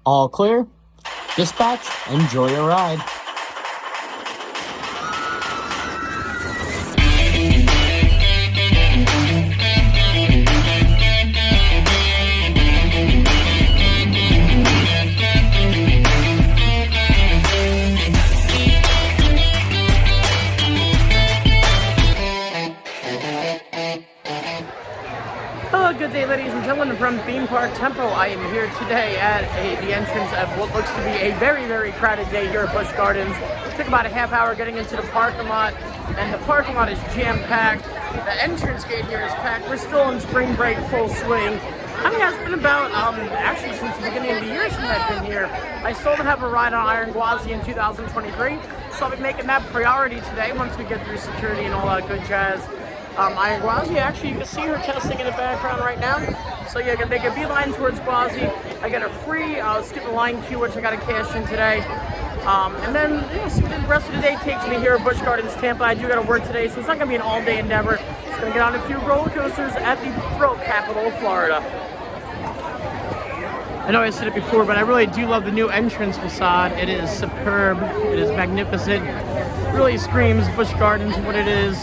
All clear. Dispatch, enjoy your ride. Good day, ladies and gentlemen, from Theme Park Tampa. I am here today at the entrance of what looks to be a very, very crowded day here at Busch Gardens. It took about a half hour getting into the parking lot, and the parking lot is jam-packed. The entrance gate here is packed. We're still in spring break full swing. I mean, it's been about, actually since the beginning of the year since I've been here. I still don't have a ride on Iron Gwazi in 2023, so I'll be making that priority today once we get through security and all that good jazz. Iron Gwazi, actually, you can see her testing in the background right now. So yeah, gonna make a beeline towards Gwazi. I get a free skip the line queue, which I gotta cash in today. And then see what the rest of the day takes me here at Busch Gardens Tampa. I do gotta work today, so it's not gonna be an all-day endeavor. Just gonna get on a few roller coasters at the thrill capital of Florida. I know I said it before, but I really do love the new entrance facade. It is superb. It is magnificent. It really screams Busch Gardens what it is.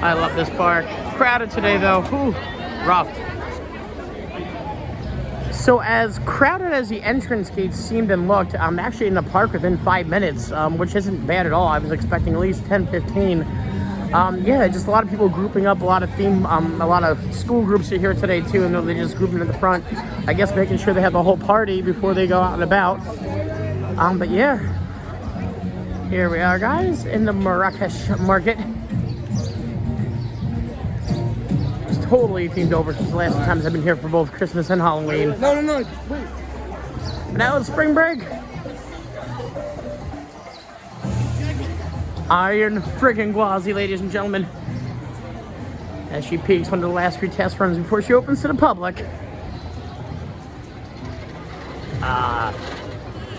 I love this park. Crowded today though, whew, rough. So as crowded as the entrance gates seemed and looked, I'm actually in the park within 5 minutes, which isn't bad at all. I was expecting at least 10, 15. Yeah, just a lot of people grouping up, a lot of school groups are here today too, and they're just grouping in the front. I guess making sure they have the whole party before they go out and about. But yeah, here we are, guys, in the Marrakesh market. Totally themed over since the last times I've been here for both Christmas and Halloween. No, wait. Now it's spring break. Iron friggin' Gwazi, ladies and gentlemen. As she peaks one of the last few test runs before she opens to the public.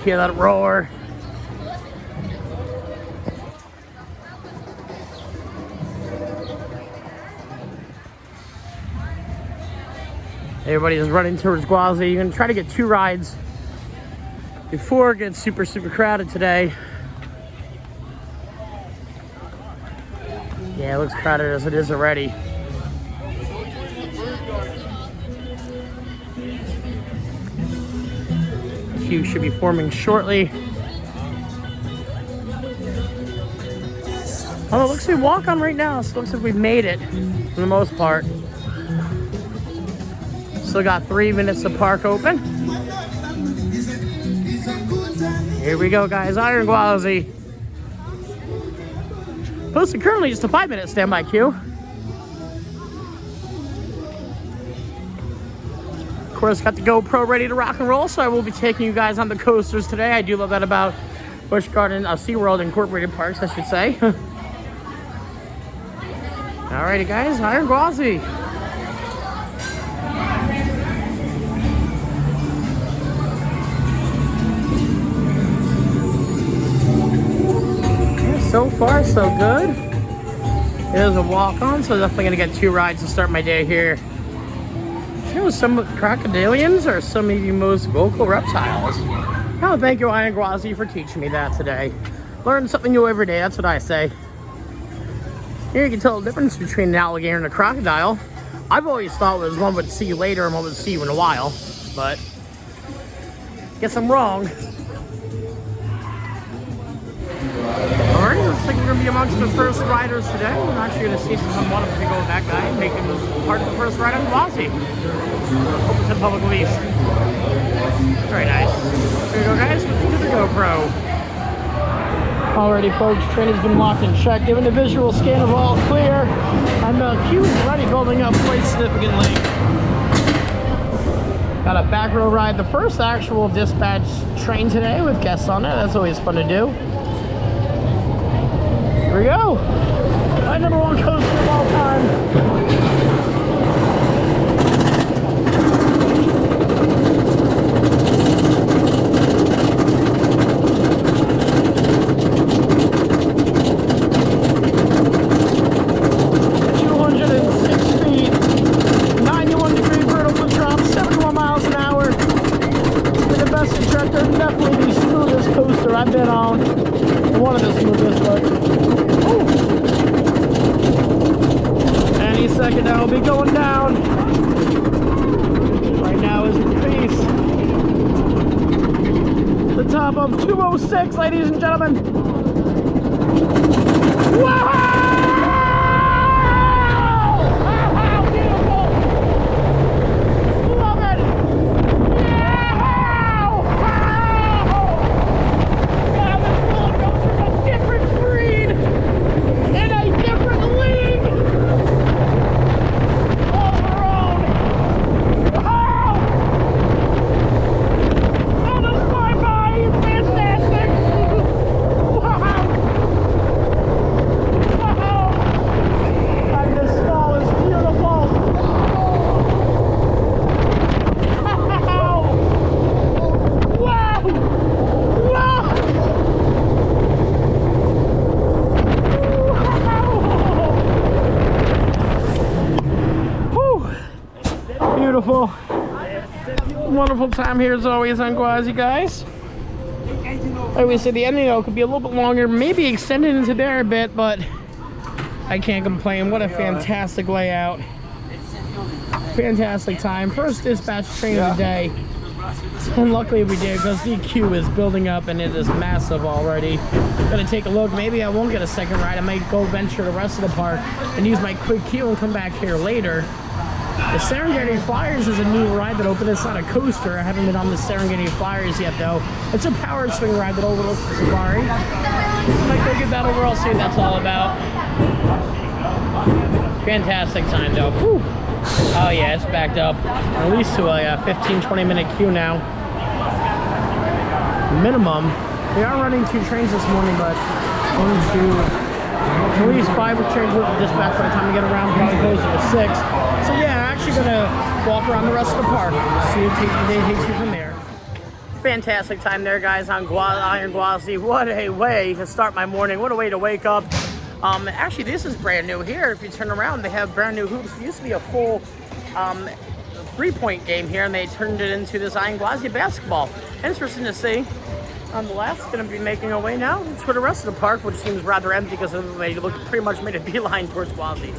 Hear that roar. Everybody is running towards Gwazi. You're gonna try to get 2 rides before it gets super, super crowded today. Yeah, it looks crowded as it is already. The queue should be forming shortly. Oh, it looks like we walk on right now, so it looks like we've made it for the most part. Still got 3 minutes to park open. Here we go, guys. Iron Gwazi. Posted currently just a 5-minute standby queue. Of course, got the GoPro ready to rock and roll, so I will be taking you guys on the coasters today. I do love that about Busch Gardens, SeaWorld Incorporated Parks, I should say. Alrighty, guys. Iron Gwazi. So far, so good. It is a walk-on, so definitely gonna get 2 rides to start my day here. Show some crocodilians or some of the most vocal reptiles. Oh, thank you, Iron Gwazi, for teaching me that today. Learn something new every day, that's what I say. Here you can tell the difference between an alligator and a crocodile. I've always thought it was one would see you later and one would see you in a while, but guess I'm wrong. Alright, looks like we're going to be amongst the first riders today. We're actually going to see someone to go with that guy making part of the first ride on Gwazi. Open to the public release. Very nice. Here we go, guys. Looking to the GoPro. Alrighty, folks. Training's been locked and checked. Given the visual scan of all clear. And the queue is already building up quite significantly. Got a back row ride. The first actual dispatch train today with guests on it. That's always fun to do. Here we go. My #1 coaster of all time. slowly going down. Right now is increased. The top of 206, ladies and gentlemen. Wow! Beautiful. Wonderful time here as always on Gwazi, guys. Like we said, the ending though could be a little bit longer, maybe extended into there a bit, but I can't complain. What a fantastic layout. Fantastic time. First dispatch train of the day. And luckily we did, because the queue is building up and it is massive already. Gonna take a look. Maybe I won't get a second ride. I might go venture the rest of the park and use my quick queue and come back here later. The Serengeti Flyers is a new ride that opened. It's not a coaster. I haven't been on the Serengeti Flyers yet, though. It's a powered swing ride that overlooks the safari. Might go give that over. I'll see what that's all about. Fantastic time, though. Whew. Oh, yeah, it's backed up. At least to a 15-20 minute queue now. Minimum. We are running 2 trains this morning, but going to at least 5 trains with the dispatch by the time we get around, probably closer to 6. So yeah, I'm actually gonna walk around the rest of the park, see if the day takes you from there. Fantastic time there, guys, on Iron Gwazi. What a way to start my morning. What a way to wake up. Actually, this is brand new here. If you turn around, they have brand new hoops. It used to be a full 3-point game here, and they turned it into this Iron Gwazi basketball. Interesting to see. Nonetheless, going to be making our way now to the rest of the park, which seems rather empty because they pretty much made a beeline towards Gwazi.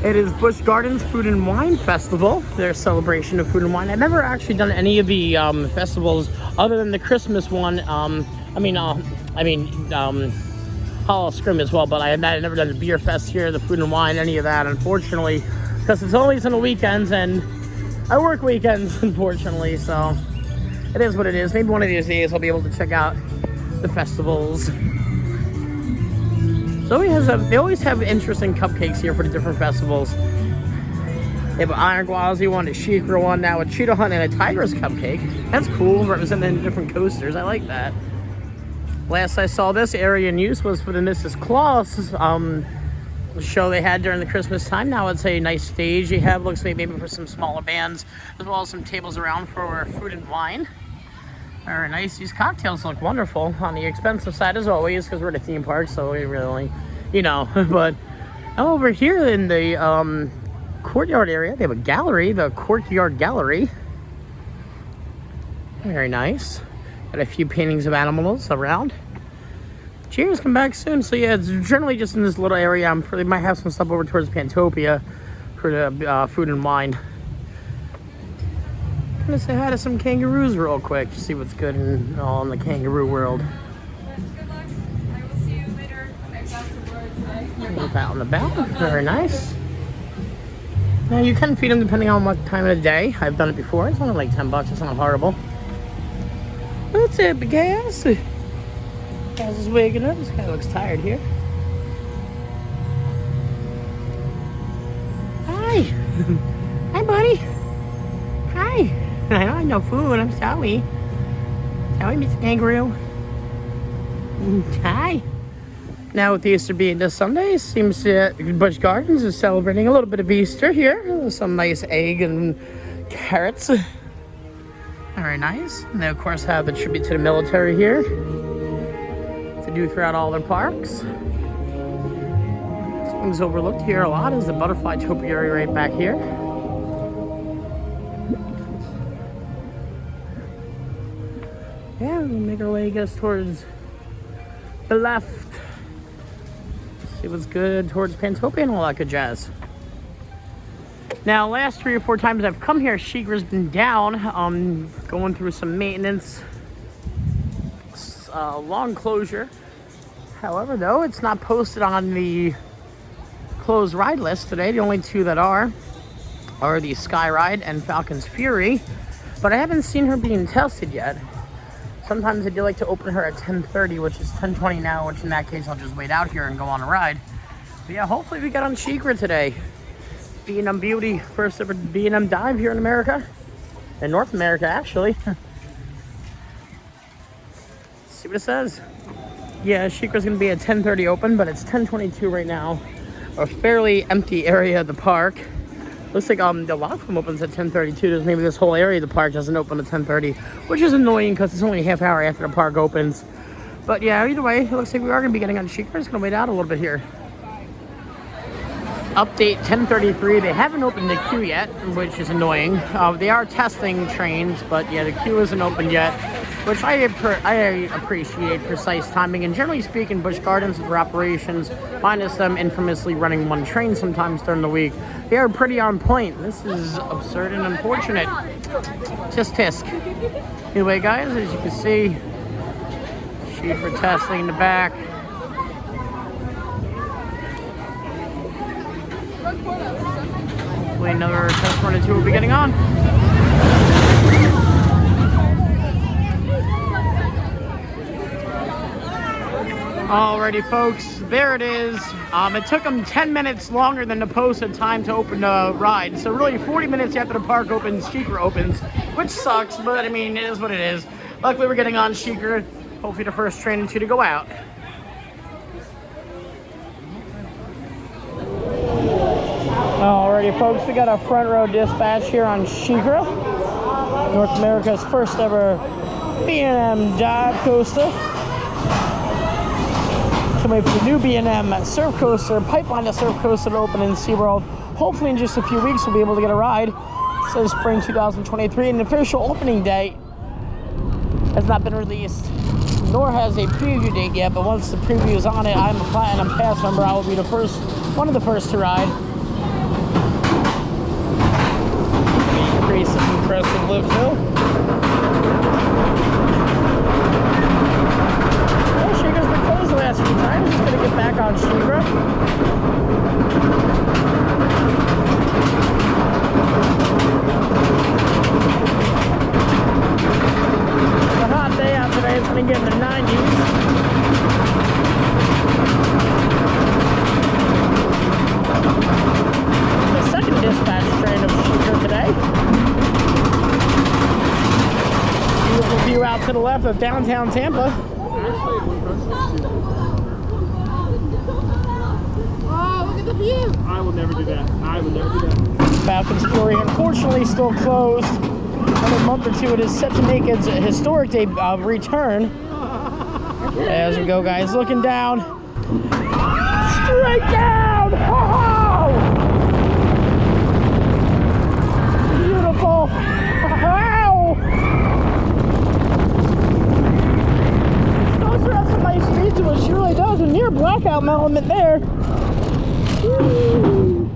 It is Busch Gardens Food and Wine Festival, their celebration of food and wine. I've never actually done any of the festivals other than the Christmas one. Hollow Scrim as well, but I've never done the beer fest here, the food and wine, any of that, unfortunately, because it's always on the weekends, and I work weekends, unfortunately, so it is what it is. Maybe one of these days I'll be able to check out the festivals. So they always have interesting cupcakes here for the different festivals. They have an Iron Gwazi one, a SheiKra one, now a Cheetah Hunt, and a Tigris cupcake. That's cool, representing different coasters. I like that. Last I saw this area in use was for the Mrs. Claus show they had during the Christmas time. Now it's a nice stage you have. Looks like maybe for some smaller bands, as well as some tables around for food and wine. Very nice. These cocktails look wonderful. On the expensive side as always, because we're at a theme park, so we really, but over here in the courtyard area, they have a gallery, the Courtyard Gallery. Very nice. Got a few paintings of animals around. Cheers, come back soon. So yeah, it's generally just in this little area. They might have some stuff over towards Pantopia for the food and wine. I'm gonna say hi to some kangaroos real quick to see what's good in the kangaroo world. Good luck. I will see you later. I've got some words today. Pat on the back. Very nice. Now you can feed them depending on what time of the day. I've done it before. It's only like $10. It's not horrible. What's up, Gaz? Gaz is waking up. This guy looks tired here. Hi. Hi, buddy. Hi. I don't have no food. I'm sorry. Sorry, Mr. Kangaroo. Hi. Now with Easter being this Sunday, it seems Busch Gardens is celebrating a little bit of Easter here. Some nice egg and carrots. Very nice. And they of course have the tribute to the military here to do throughout all their parks. Something's overlooked here a lot is the butterfly topiary right back here. Yeah, we'll make our way, I guess, towards the left. See what's good towards Pantopia and all that good jazz. Now, last 3 or 4 times I've come here, SheiKra's been down, going through some maintenance, long closure. However, though, it's not posted on the closed ride list today. The only 2 that are the Skyride and Falcon's Fury, but I haven't seen her being tested yet. Sometimes I do like to open her at 10:30, which is 10:20 now, which in that case I'll just wait out here and go on a ride. But yeah, hopefully we get on SheiKra today. B&M Beauty, first ever B&M dive here in America, in North America actually. See what it says. Yeah, SheiKra's gonna be at 10:30 open, but it's 10:22 right now. A fairly empty area of the park. Looks like the lock room opens at 10:32. Maybe this whole area of the park doesn't open at 10:30, which is annoying because it's only a half hour after the park opens. But yeah, either way, it looks like we are going to be getting on SheiKra. Just going to wait out a little bit here. Update 10:33. They haven't opened the queue yet, which is annoying. They are testing trains, but yeah, the queue isn't open yet, which I appreciate precise timing. And generally speaking, Busch Gardens with their operations, minus them infamously running 1 train sometimes during the week, they are pretty on point. This is absurd and unfortunate. Tisk tisk. Anyway, guys, as you can see, SheiKra testing in the back. Hopefully another test run or 2 will be getting on. Alrighty, folks, there it is. It took them 10 minutes longer than the posted time to open the ride. So really 40 minutes after the park opens, SheiKra opens, which sucks, but I mean, it is what it is. Luckily, we're getting on SheiKra. Hopefully the first train or 2 to go out. Alrighty, folks, we got a front row dispatch here on SheiKra, North America's first ever B&M dive coaster. Can't wait for the new B&M surf coaster, pipeline to surf coaster to open in SeaWorld. Hopefully in just a few weeks we'll be able to get a ride. It says spring 2023, and the official opening date has not been released, nor has a preview date yet, but once the preview is on it, I'm a Platinum Pass member. I will be one of the first to ride. Increase of impressive lift hill. SheiKra's been closed the last few times. Just gonna get back on SheiKra. It's a hot day out today. It's gonna get in the 90s. The second dispatch train of SheiKra today. Beautiful view out to the left of downtown Tampa. Oh, look at the view! I will never do that. I will never do that. Falcon's Fury, unfortunately, still closed. Another month or 2, it is set to make its historic day return. As we go, guys, looking down. Straight down! Oh! Beautiful! Oh! This coaster has some nice speed to it. She really does. A near blackout element there. Woo.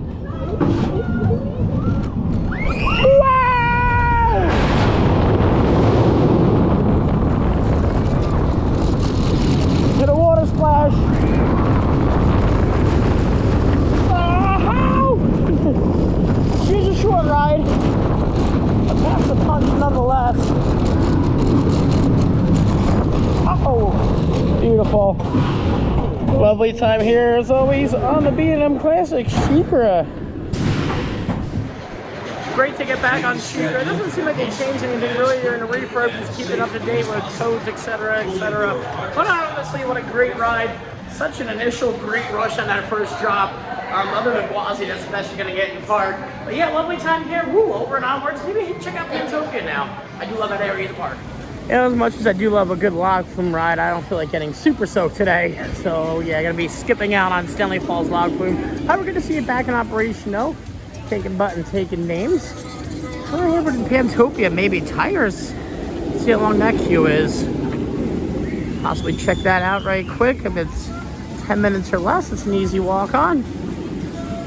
Wow! Hit a water splash. Oh! She's a short ride. A pass a punch nonetheless. Oh, beautiful. Lovely time here as always on the B&M Classic SheiKra. Great to get back on SheiKra. It doesn't seem like they changed anything really. They're in a refurb, just keeping up to date with codes, etc., etc. But honestly, what a great ride. Such an initial great rush on that first drop. Other than Gwazi, that's the best you're going to get in the park. But yeah, lovely time here. Woo, over and onwards. Maybe check out Pantopia now. I do love that area of the park. Yeah, as much as I do love a good log flume ride, I don't feel like getting super soaked today. So yeah, gonna be skipping out on Stanley Falls log flume. However, good to see it back in operation though. Taking butt and taking names. We're over to Pantopia, maybe tires. See how long that queue is. Possibly check that out right quick. If it's 10 minutes or less, it's an easy walk on.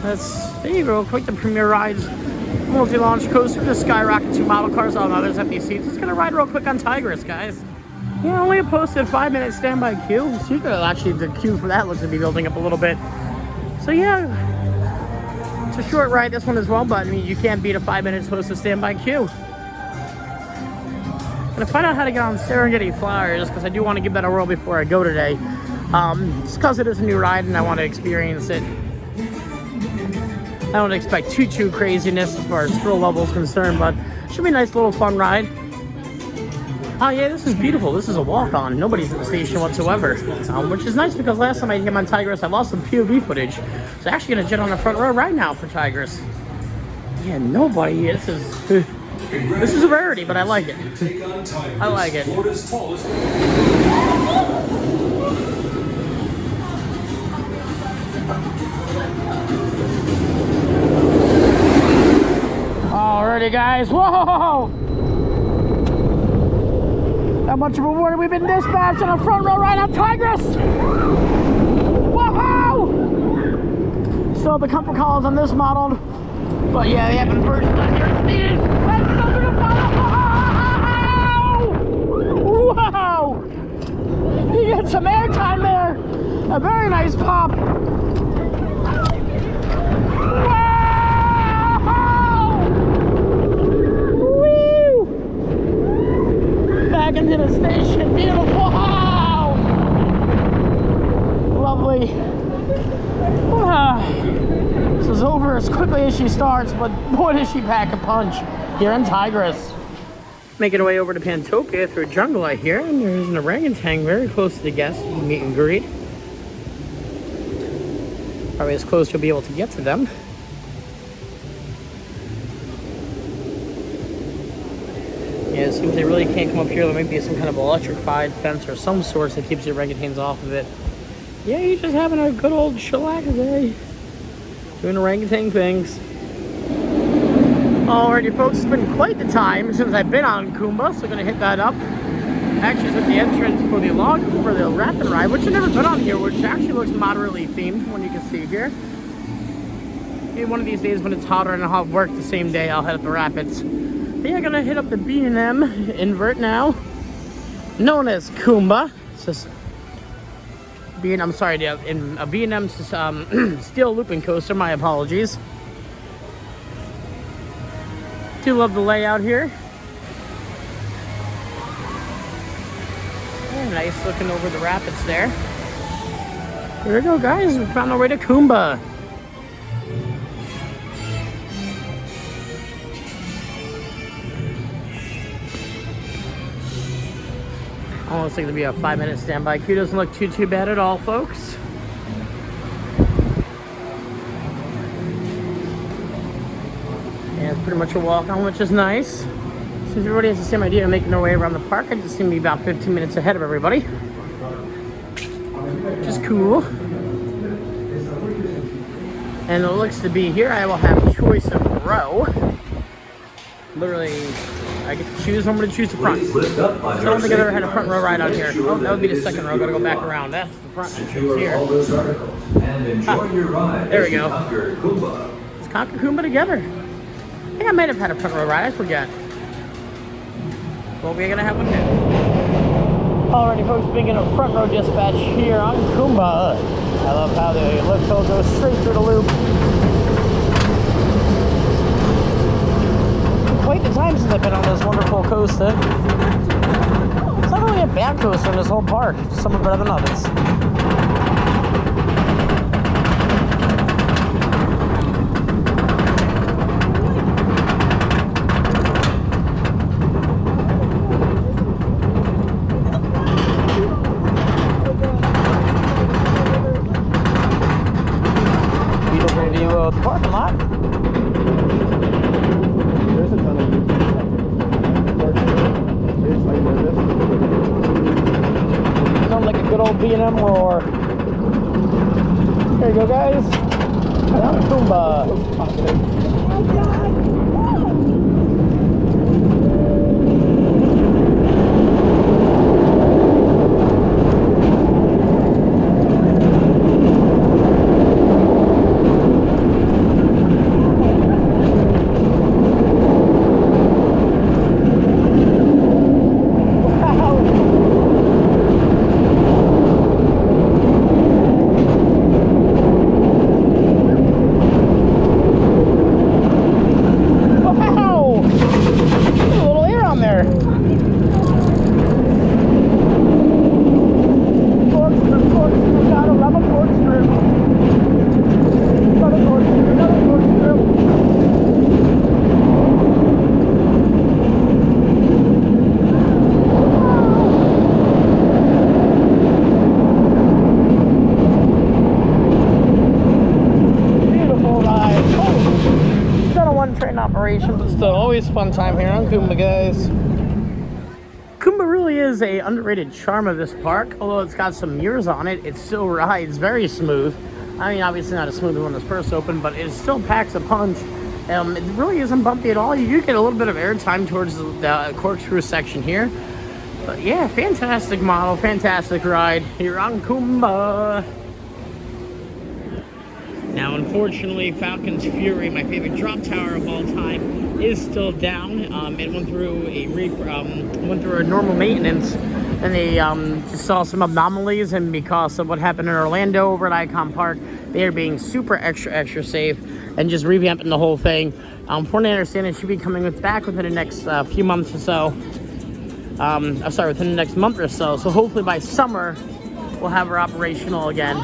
Let's see real quick the premier rides multi-launch coaster to skyrocket 2 model cars, all others empty seats. Just gonna ride real quick on Tigris, guys. Yeah, only a posted 5-minute standby queue. SheiKra, actually, the queue for that looks to be building up a little bit. So yeah, it's a short ride, this one as well, but I mean, you can't beat a 5 minutes posted standby queue. Gonna find out how to get on Serengeti Flyer, just because I do want to give that a whirl before I go today. Just because it is a new ride and I want to experience it. I don't expect too craziness as far as thrill level is concerned, but it should be a nice little fun ride. Oh yeah, this is beautiful. This is a walk-on. Nobody's at the station whatsoever, which is nice because last time I came on Tigris, I lost some POV footage. So I'm actually gonna jet on the front row right now for Tigris. Yeah, nobody. This is a rarity, but I like it. I like it. Alrighty, guys. Whoa! How much of a warning we've been dispatched on a front row ride on Tigris! Whoa! So the comfort calls on this model, but yeah, they have inversions on here. It's needed. Let's go to the follow. Wow! You get some airtime there. A very nice pop. Into the station, beautiful, wow! Lovely. Wow. This is over as quickly as she starts, but boy does she pack a punch here in Tigris. Making our way over to Pantopia through a jungle I hear, and there's an orangutan very close to the guests, meet and greet. Probably as close you'll be able to get to them. Yeah, it seems they really can't come up here. There might be some kind of electrified fence or some sort that keeps the orangutans off of it. Yeah, he's just having a good old chillax day. Doing orangutan things. Alrighty, folks, it's been quite the time since I've been on Kumba, so gonna hit that up. Actually, it's at the entrance for the rapid ride, which I've never been on here, which actually looks moderately themed, when you can see here. Maybe one of these days when it's hotter and I'll have work the same day, I'll head up the rapids. But yeah, gonna hit up the B&M invert now, known as Kumba. It's just a B&M steel looping coaster. My apologies. Do love the layout here. Very nice looking over the rapids there. Here we go, guys. We found our way to Kumba. Almost like to be a 5-minute standby queue. Doesn't look too bad at all, folks. Yeah, it's pretty much a walk-on, which is nice. Since everybody has the same idea of making their way around the park, I just seem to be about 15 minutes ahead of everybody, which is cool. And it looks to be here I will have a choice of row. Literally, I get to choose. I'm going to choose the front. So I don't think I've ever had a front row ride on here. Oh, that would be the second row. Got to go back around. That's the front entrance here. There we go. Let's conquer Kumba together. I think I might have had a front row ride. I forget. Well, we're going to have one here. Alrighty, folks. Speaking of front row dispatch here on Kumba. I love how the lift hill goes straight through the loop. Quite the time since I've been on this wonderful coaster. It's not really a bad coaster in this whole park. Some are better than others. Beautiful view of the parking lot. Sounds like a good old B&M roar. There you go, guys. Down to Kumba. operation, but still always fun time here on Kumba, guys. Kumba really is a underrated charm of this park. Although it's got some years on it, it still rides very smooth. I mean, obviously not as smooth as when it was first opened, but it still packs a punch. It really isn't bumpy at all. You do get a little bit of airtime towards the corkscrew section here. But yeah, fantastic model, fantastic ride here on Kumba. Now, unfortunately, Falcon's Fury, my favorite drop tower of all time, is still down. It went through a normal maintenance, and they just saw some anomalies. And because of what happened in Orlando over at Icon Park, they are being super extra safe and just revamping the whole thing. From what I understand, it should be coming back within the next few months or so. Within the next month or so. So hopefully by summer, we'll have her operational again.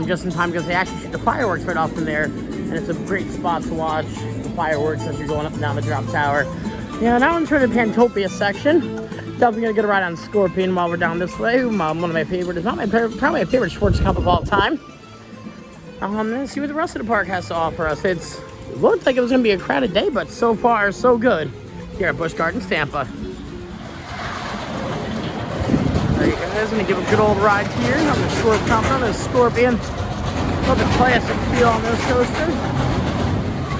Just in time, because they actually shoot the fireworks right off from there, and it's a great spot to watch the fireworks as you're going up and down the drop tower. Yeah, now into the Pantopia section. Definitely gonna get a ride on Scorpion while we're down this way. One of my favorite, it's not my favorite, probably my favorite sports cup of all time. Let's see what the rest of the park has to offer us. It looked like it was gonna be a crowded day, but so far so good here at Busch Gardens Tampa. Alright guys, I'm gonna give a good old ride here on the short comp on the Scorpion. Love the classic feel on this coaster.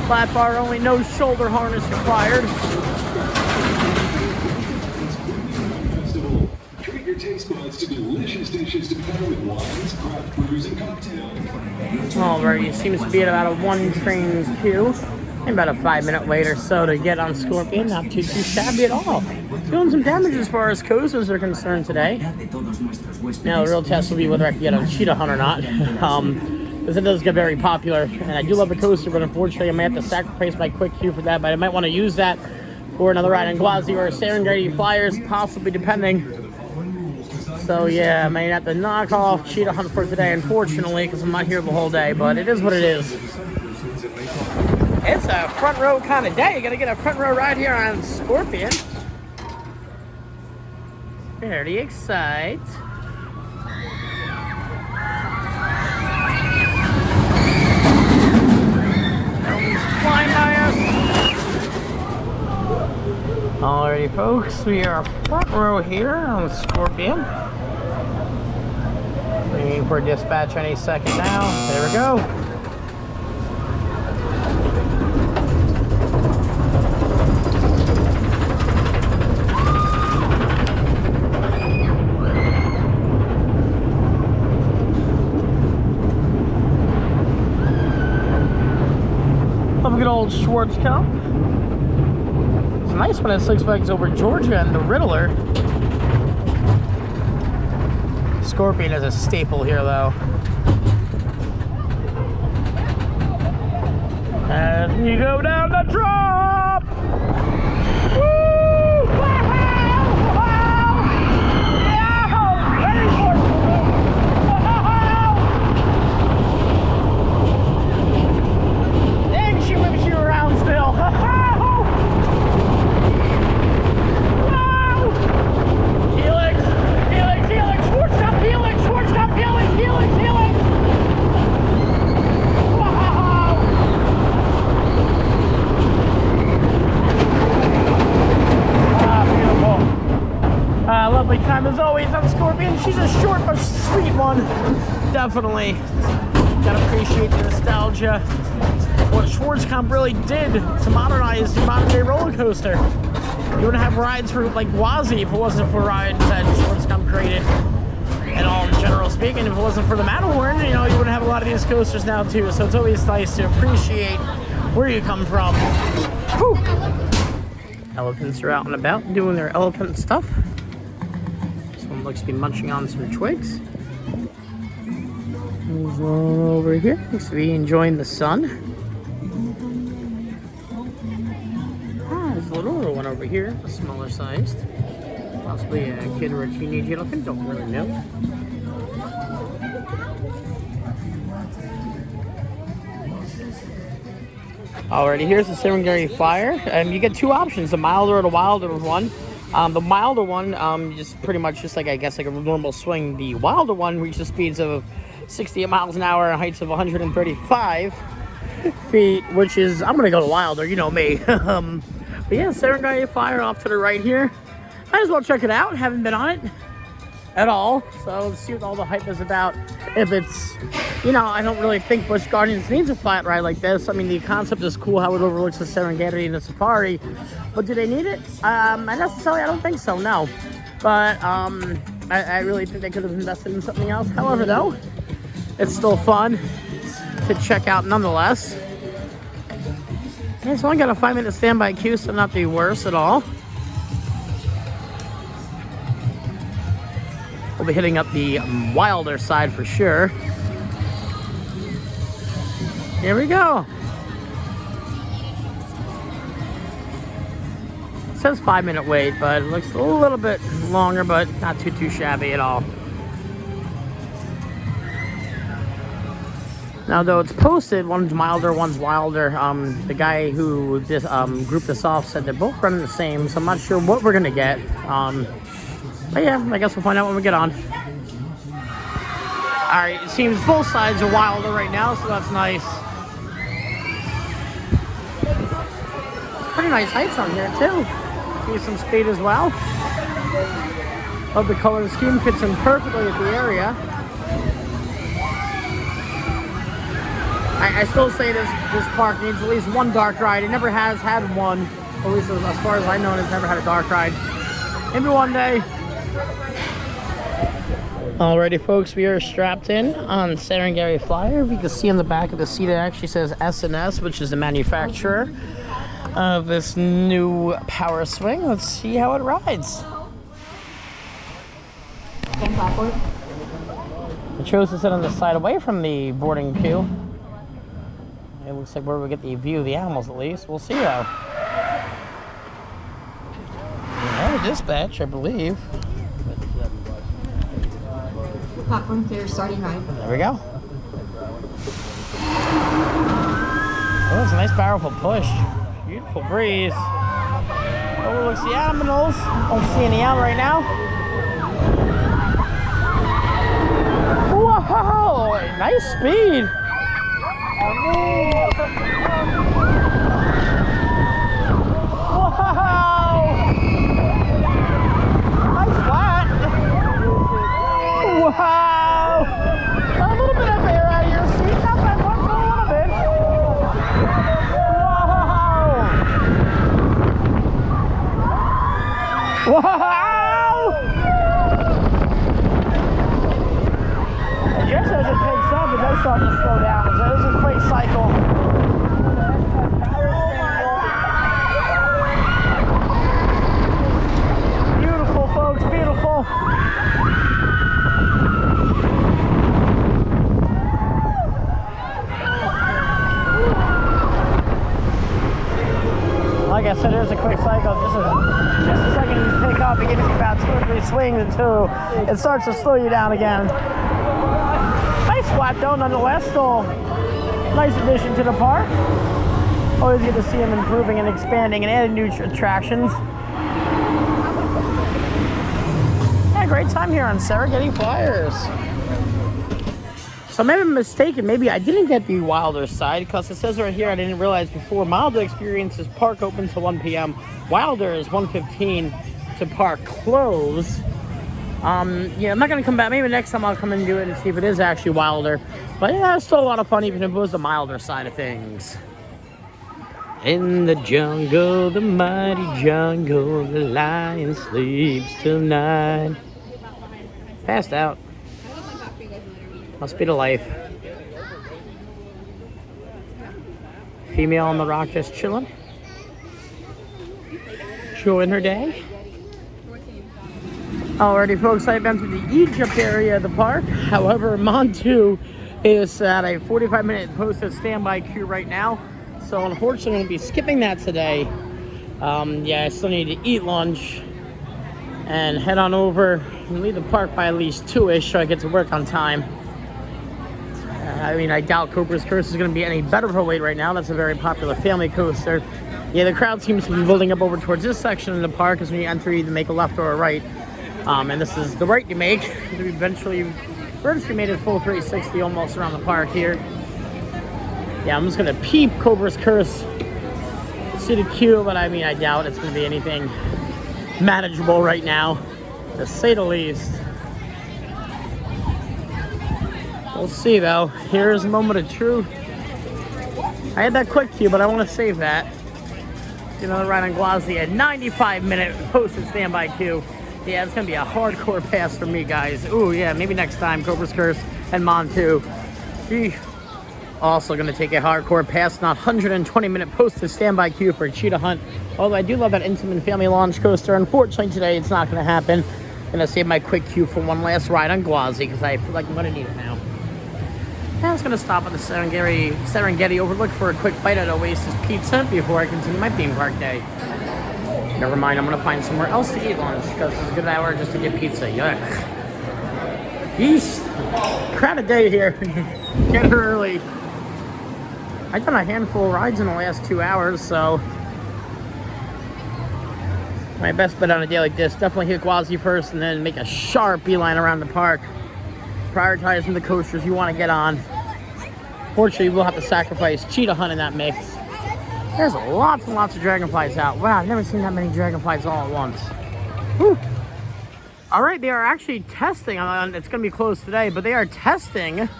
Flat bar only, no shoulder harness required. Treat your taste buds to delicious dishes to pair with wines, craft brews, and cocktails. Alrighty, it seems to be at about a 1 train queue. And about a 5-minute wait or so to get on Scorpion. Not too shabby at all. Doing some damage as far as coasters are concerned today. Now the real test will be whether I can get on Cheetah Hunt or not. Because it does get very popular. And I do love the coaster, but unfortunately I might have to sacrifice my quick queue for that. But I might want to use that for another ride in Gwazi or Serengeti Flyers, possibly depending. So yeah, I may have to knock off Cheetah Hunt for today, unfortunately, because I'm not here the whole day. But it is what it is. It's a front row kind of day. You gotta get a front row ride here on Scorpion. Very excited. Flying by us. Alrighty, folks, we are front row here on Scorpion. Waiting for dispatch any second now. There we go. Good old Schwartz Cup. It's nice when it Six Flags over Georgia and the Riddler. Scorpion is a staple here, though. And you go down the drop. Woo! Wow! Yeah! Very forceful. She whips you around still. Wow! Helix! Helix! Helix! Schwartz Cup! Helix! Schwartz Cup! Helix! Helix! Helix! Wow! Beautiful. Lovely time as always on Scorpion. She's a short but sweet one. Definitely. Gotta appreciate the nostalgia. What Schwarzkopf really did to modernize the modern day roller coaster. You wouldn't have rides for like Gwazi if it wasn't for rides that Schwarzkopf created. And all in general speaking, if it wasn't for the Matterhorn, you know, you wouldn't have a lot of these coasters now too. So it's always nice to appreciate where you come from. Whew. Elephants are out and about doing their elephant stuff. Someone looks to be munching on some twigs. There's one over here. Looks to be enjoying the sun. There's a little one over here, a smaller sized. Possibly a kid or a teenage elephant, don't really know. Alrighty, here's the Serengeti Flyer. You get two options, the milder or the wilder one. The milder one, just pretty much just like, I guess, like a normal swing. The wilder one reaches speeds of 68 miles an hour and heights of 135. feet, which is, I'm gonna go to Wilder, you know me. But yeah, Serengeti Flyer off to the right here. Might as well check it out. Haven't been on it at all, so let's see what all the hype is about. If it's, you know, I don't really think Busch Gardens needs a flat ride like this. I mean, the concept is cool, how it overlooks the Serengeti and the safari, but do they need it? I don't think so, no. But I really think they could have invested in something else. However, though, it's still fun to check out nonetheless. It's only got a 5-minute standby queue, so not the worst at all. We'll be hitting up the Wilder side for sure. Here we go. It says 5-minute wait, but it looks a little bit longer, but not too shabby at all. Now, though it's posted, one's milder, one's wilder. The guy who this, grouped this off said they're both running the same, so I'm not sure what we're gonna get. But yeah, I guess we'll find out when we get on. All right, it seems both sides are wilder right now, so that's nice. Pretty nice heights on here too. See some speed as well. Love the color scheme, fits in perfectly with the area. I still say this park needs at least one dark ride. It never has had one, at least as far as I know, it's never had a dark ride. Maybe one day. Alrighty, folks, we are strapped in on Serengeti Flyer. You can see on the back of the seat it actually says S&S, which is the manufacturer of this new power swing. Let's see how it rides. I chose to sit on the side away from the boarding queue. It looks like where we get the view of the animals at least. We'll see though. Dispatch, I believe. Platform clear, starting ride. There we go. Oh, it's a nice powerful push. Beautiful breeze. Oh, looks the animals. Don't see any out right now. Whoa! Nice speed. Wow! A little bit of air out of your seat, not that much, but a little bit. Wow! Wow! I guess as it takes off, it does start to slow down. So this is a quick cycle. Beautiful, folks, beautiful. Like I said, there's a quick cycle. Just a second you pick up, it gives you about 2 or 3 swings until it starts to slow you down again. Nice flat though, nonetheless. Still nice addition to the park. Always good to see them improving and expanding and adding new attractions. Yeah, great time here on Serengeti Flyers. So maybe I'm mistaken. Maybe I didn't get the Wilder side because it says right here, I didn't realize before, Wilder experiences park open till 1 p.m. Wilder is 1:15 to park close. Yeah, I'm not gonna come back. Maybe next time I'll come and do it and see if it is actually Wilder. But yeah, it's still a lot of fun even if it was the milder side of things. In the jungle, the mighty jungle, the lion sleeps tonight. Passed out. Must be the life. Female on the rock just chilling. Enjoying her day. Alrighty, folks, I've been through the Egypt area of the park. However, Montu is at a 45-minute posted standby queue right now. So unfortunately, I'm going to be skipping that today. Yeah, I still need to eat lunch and head on over and leave the park by at least 2-ish so I get to work on time. I mean, I doubt Cobra's Curse is going to be any better of a wait right now. That's a very popular family coaster. Yeah, the crowd seems to be building up over towards this section of the park as when you enter, you either make a left or a right. And this is the right you make. We eventually made a full 360 almost around the park here. Yeah, I'm just gonna peep Cobra's Curse. See the queue, but I mean, I doubt it's gonna be anything manageable right now, to say the least. We'll see though. Here's a moment of truth. I had that quick queue, but I want to save that. Get another ride on Gwazi, a 95-minute posted standby queue. Yeah, it's gonna be a hardcore pass for me, guys. Ooh, yeah, maybe next time, Cobra's Curse and Mon 2. Gee. Also gonna take a hardcore pass, not 120-minute posted standby queue for Cheetah Hunt. Although I do love that intimate family launch coaster. Unfortunately today it's not gonna happen. Gonna save my quick queue for one last ride on Gwazi because I feel like I'm gonna need it now. I was gonna stop at the Serengeti Overlook for a quick bite at Oasis Pizza before I continue my theme park day. Never mind, I'm gonna find somewhere else to eat lunch because it's a good hour just to get pizza. Yuck. Yeesh. Crowded day here. Get here early. I've done a handful of rides in the last 2 hours, so my best bet on a day like this, definitely hit Gwazi first and then make a sharp beeline around the park. Prioritizing the coasters you want to get on. Fortunately, we'll have to sacrifice Cheetah Hunt in that mix. There's lots and lots of dragonflies out. Wow, I've never seen that many dragonflies all at once. Whew. All right, they are actually testing, it's going to be closed today, but they are testing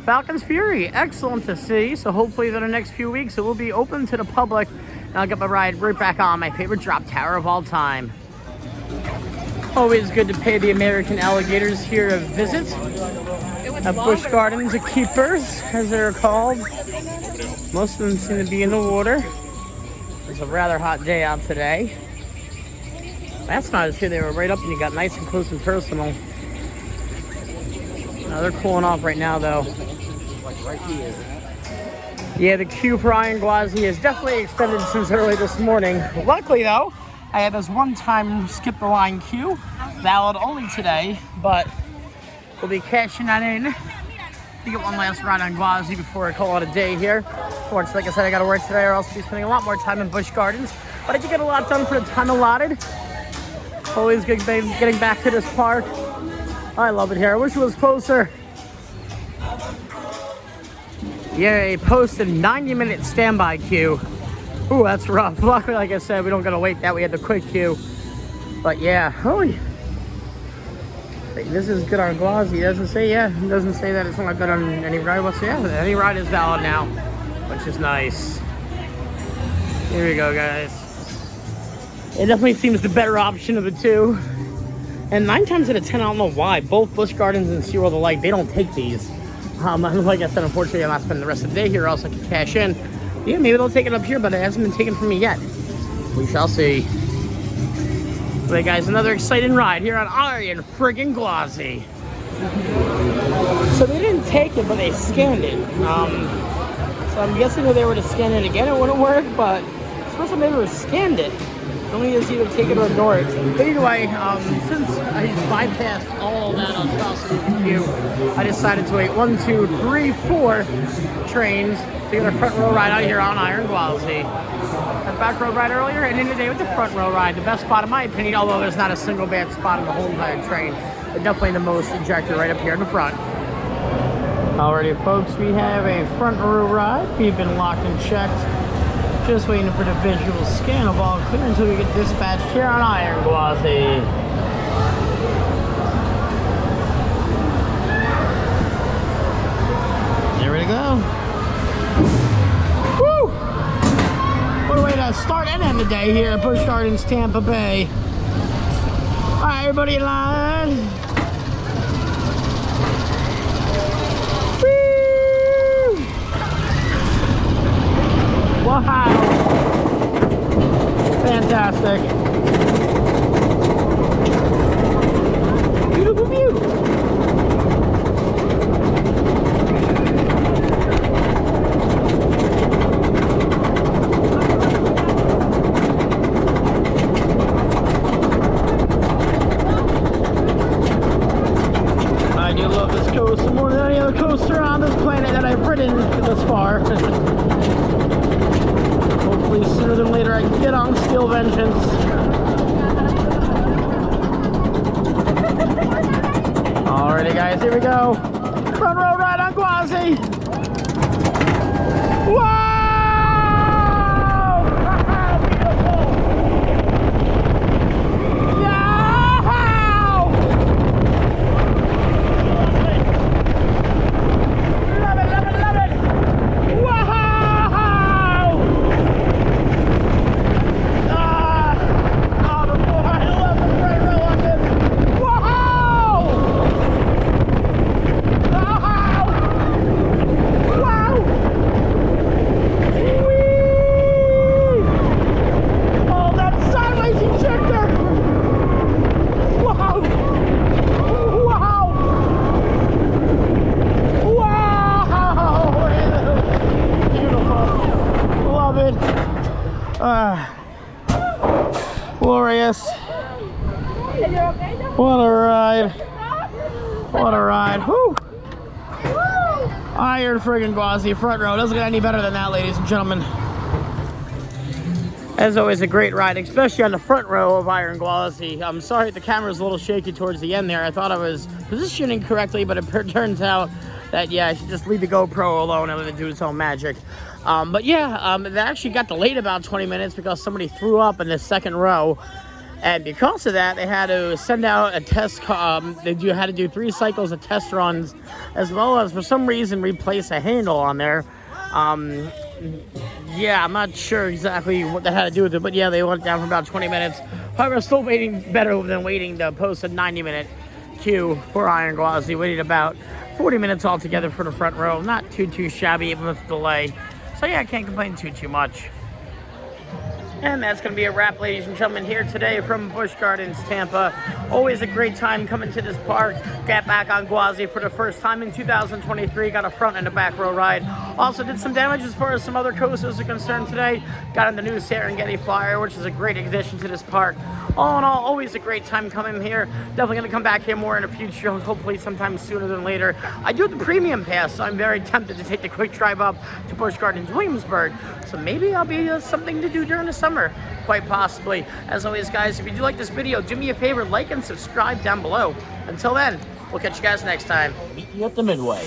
Falcon's Fury. Excellent to see. So hopefully in the next few weeks, it will be open to the public. And I'll get my ride right back on my favorite drop tower of all time. Always good to pay the American alligators here a visit. At Busch Gardens Keepers, as they're called. Most of them seem to be in the water. It's a rather hot day out today. That's not as good. They were right up and you got nice and close and personal. Now they're cooling off right now though. Yeah, the queue for Iron Gwazi is definitely extended since early this morning. Luckily though, I had this one-time skip the line queue, valid only today, but we'll be cashing that in to get one last ride on Gwazi before I call it a day here. Fortunately, like I said, I got to work today or else I'll be spending a lot more time in Busch Gardens, but I did get a lot done for the time allotted. Always good getting back to this park. I love it here. I wish it was closer. Yeah, a posted 90-minute standby queue. Ooh, that's rough. Luckily, like I said, we don't gotta wait that. We had the quick queue. But yeah, holy. This is good on Gwazi. It doesn't say, it doesn't say that it's not good on any ride whatsoever. Yeah, any ride is valid now, which is nice. Here we go, guys. It definitely seems the better option of the two. And 9 times out of 10, I don't know why. Both Busch Gardens and SeaWorld alike, they don't take these. Like I said, unfortunately, I'm not spending the rest of the day here, or else I can cash in. Yeah, maybe they'll take it up here, but it hasn't been taken from me yet. We shall see. But guys, another exciting ride here on Iron friggin' Gwazi. So they didn't take it, but they scanned it. So I'm guessing if they were to scan it again, it wouldn't work, but it's supposed to maybe they scanned it. Only is either take it or ignore it. But either way, since I bypassed all that atrocity queue, I decided to wait 1, 2, 3, 4 trains to get a front row ride out here on Iron Gwazi. That back row ride earlier, and in the day with the front row ride, the best spot in my opinion, although there's not a single bad spot in the whole entire train, but definitely the most ejector right up here in the front. Alrighty folks, we have a front row ride. We've been locked and checked. Just waiting for the visual scan of all clear until we get dispatched here on Iron Gwazi. There we go. Woo! What a way to start and end the day here at Busch Gardens Tampa Bay. Alright, everybody in line. Woo! Wow! Fantastic. Beautiful view. I do love this coaster more than any other coaster on this planet that I've ridden thus far. Hopefully sooner than later I can get on Steel Vengeance. Alrighty guys, here we go. Front row ride on Gwazi. Glorious. What a ride. What a ride. Whew. Iron friggin' Gwazi, front row. Doesn't get any better than that, ladies and gentlemen. As always, a great ride, especially on the front row of Iron Gwazi. I'm sorry the camera's a little shaky towards the end there. I thought I was positioning correctly, but it turns out that, yeah, I should just leave the GoPro alone and let it do its own magic. But yeah, they actually got delayed about 20 minutes because somebody threw up in the second row. And because of that, they had to send out a test. Had to do 3 cycles of test runs, as well as for some reason replace a handle on there. Yeah, I'm not sure exactly what they had to do with it, but yeah, they went down for about 20 minutes. However, still waiting better than waiting to post a 90-minute queue for Iron Gwazi. Waited about 40 minutes altogether for the front row. Not too shabby, even with the delay. So yeah, I can't complain too much. And that's going to be a wrap, ladies and gentlemen, here today from Busch Gardens Tampa. Always a great time coming to this park. Got back on Gwazi for the first time in 2023. Got a front and a back row ride. Also did some damage as far as some other coasters are concerned today. Got in the new Serengeti Flyer, which is a great addition to this park. All in all, always a great time coming here. Definitely going to come back here more in the future, hopefully sometime sooner than later. I do have the premium pass, so I'm very tempted to take the quick drive up to Busch Gardens Williamsburg. So maybe I'll be something to do during the summer, quite possibly. As always, guys, if you do like this video, do me a favor, like and subscribe down below. Until then, we'll catch you guys next time. Meet you at the midway.